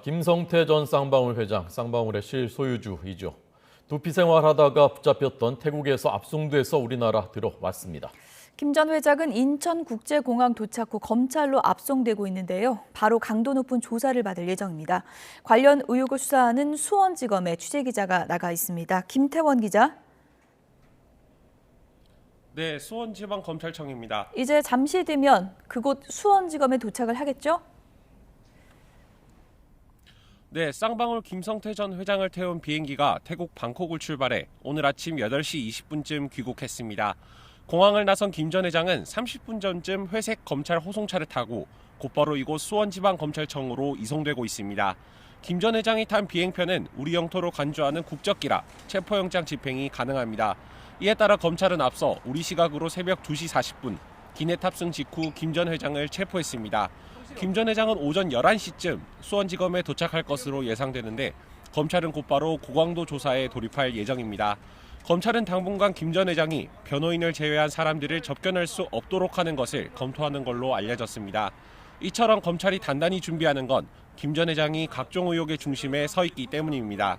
김성태 전 쌍방울 회장, 쌍방울의 실소유주이죠. 도피 생활하다가 붙잡혔던 태국에서 압송돼서 우리나라 들어왔습니다. 김 전 회장은 인천국제공항 도착 후 검찰로 압송되고 있는데요. 바로 강도 높은 조사를 받을 예정입니다. 관련 의혹을 수사하는 수원지검에 취재기자가 나가 있습니다. 김태원 기자. 네, 수원지방검찰청입니다. 이제 잠시 뒤면 그곳 수원지검에 도착을 하겠죠? 네, 쌍방울 김성태 전 회장을 태운 비행기가 태국 방콕을 출발해 오늘 아침 8시 20분쯤 귀국했습니다. 공항을 나선 김 전 회장은 30분 전쯤 회색 검찰 호송차를 타고 곧바로 이곳 수원지방검찰청으로 이송되고 있습니다. 김 전 회장이 탄 비행편은 우리 영토로 간주하는 국적기라 체포영장 집행이 가능합니다. 이에 따라 검찰은 앞서 우리 시각으로 새벽 2시 40분 기내 탑승 직후 김 전 회장을 체포했습니다. 김 전 회장은 오전 11시쯤 수원지검에 도착할 것으로 예상되는데 검찰은 곧바로 고강도 조사에 돌입할 예정입니다. 검찰은 당분간 김 전 회장이 변호인을 제외한 사람들을 접견할 수 없도록 하는 것을 검토하는 걸로 알려졌습니다. 이처럼 검찰이 단단히 준비하는 건 김 전 회장이 각종 의혹의 중심에 서 있기 때문입니다.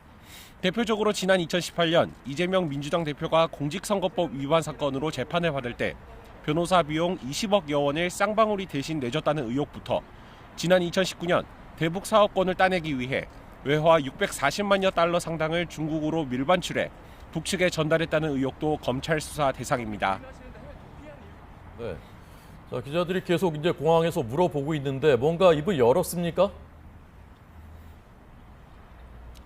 대표적으로 지난 2018년 이재명 민주당 대표가 공직선거법 위반 사건으로 재판을 받을 때 변호사 비용 20억여 원을 쌍방울이 대신 내줬다는 의혹부터 지난 2019년 대북 사업권을 따내기 위해 외화 640만여 달러 상당을 중국으로 밀반출해 북측에 전달했다는 의혹도 검찰 수사 대상입니다. 네. 자, 기자들이 계속 이제 공항에서 물어보고 있는데 뭔가 입을 열었습니까?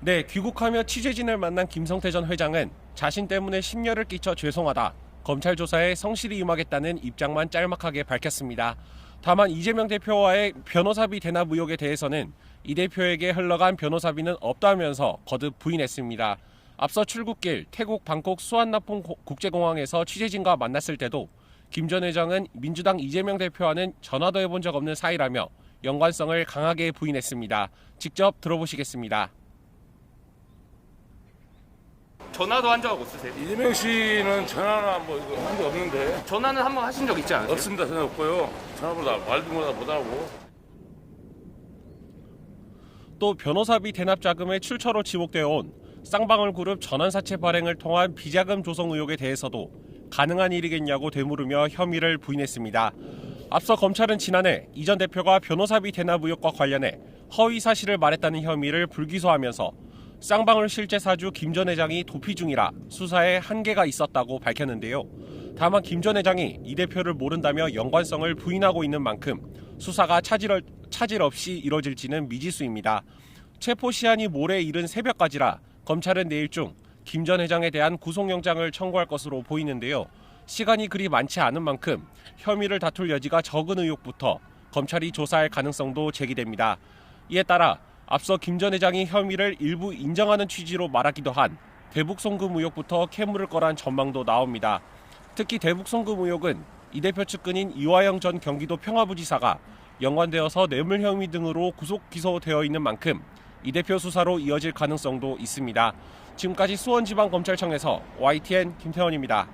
네, 귀국하며 취재진을 만난 김성태 전 회장은 자신 때문에 심려를 끼쳐 죄송하다. 검찰 조사에 성실히 임하겠다는 입장만 짤막하게 밝혔습니다. 다만 이재명 대표와의 변호사비 대납 의혹에 대해서는 이 대표에게 흘러간 변호사비는 없다면서 거듭 부인했습니다. 앞서 출국길 태국 방콕 수완나폰 국제공항에서 취재진과 만났을 때도 김 전 회장은 민주당 이재명 대표와는 전화도 해본 적 없는 사이라며 연관성을 강하게 부인했습니다. 직접 들어보시겠습니다. 전화도 한 적 없으세요? 이재명 씨는 전화나 뭐 이거 한 적 없는데. 전화는 한 번 하신 적 있지 않으세요? 없습니다. 전화 없고요. 전화보다 말도 못하고. 또 변호사비 대납 자금의 출처로 지목되어 온 쌍방울 그룹 전환사채 발행을 통한 비자금 조성 의혹에 대해서도 가능한 일이겠냐고 되물으며 혐의를 부인했습니다. 앞서 검찰은 지난해 이 전 대표가 변호사비 대납 의혹과 관련해 허위 사실을 말했다는 혐의를 불기소하면서 쌍방울 실제 사주 김 전 회장이 도피 중이라 수사에 한계가 있었다고 밝혔는데요. 다만 김 전 회장이 이 대표를 모른다며 연관성을 부인하고 있는 만큼 수사가 차질 없이 이뤄질지는 미지수입니다. 체포 시한이 모레 이른 새벽까지라 검찰은 내일 중 김 전 회장에 대한 구속영장을 청구할 것으로 보이는데요. 시간이 그리 많지 않은 만큼 혐의를 다툴 여지가 적은 의혹부터 검찰이 조사할 가능성도 제기됩니다. 이에 따라 앞서 김 전 회장이 혐의를 일부 인정하는 취지로 말하기도 한 대북 송금 의혹부터 캐물을 거란 전망도 나옵니다. 특히 대북 송금 의혹은 이 대표 측근인 이화영 전 경기도 평화부지사가 연관되어서 뇌물 혐의 등으로 구속 기소되어 있는 만큼 이 대표 수사로 이어질 가능성도 있습니다. 지금까지 수원지방검찰청에서 YTN 김태원입니다.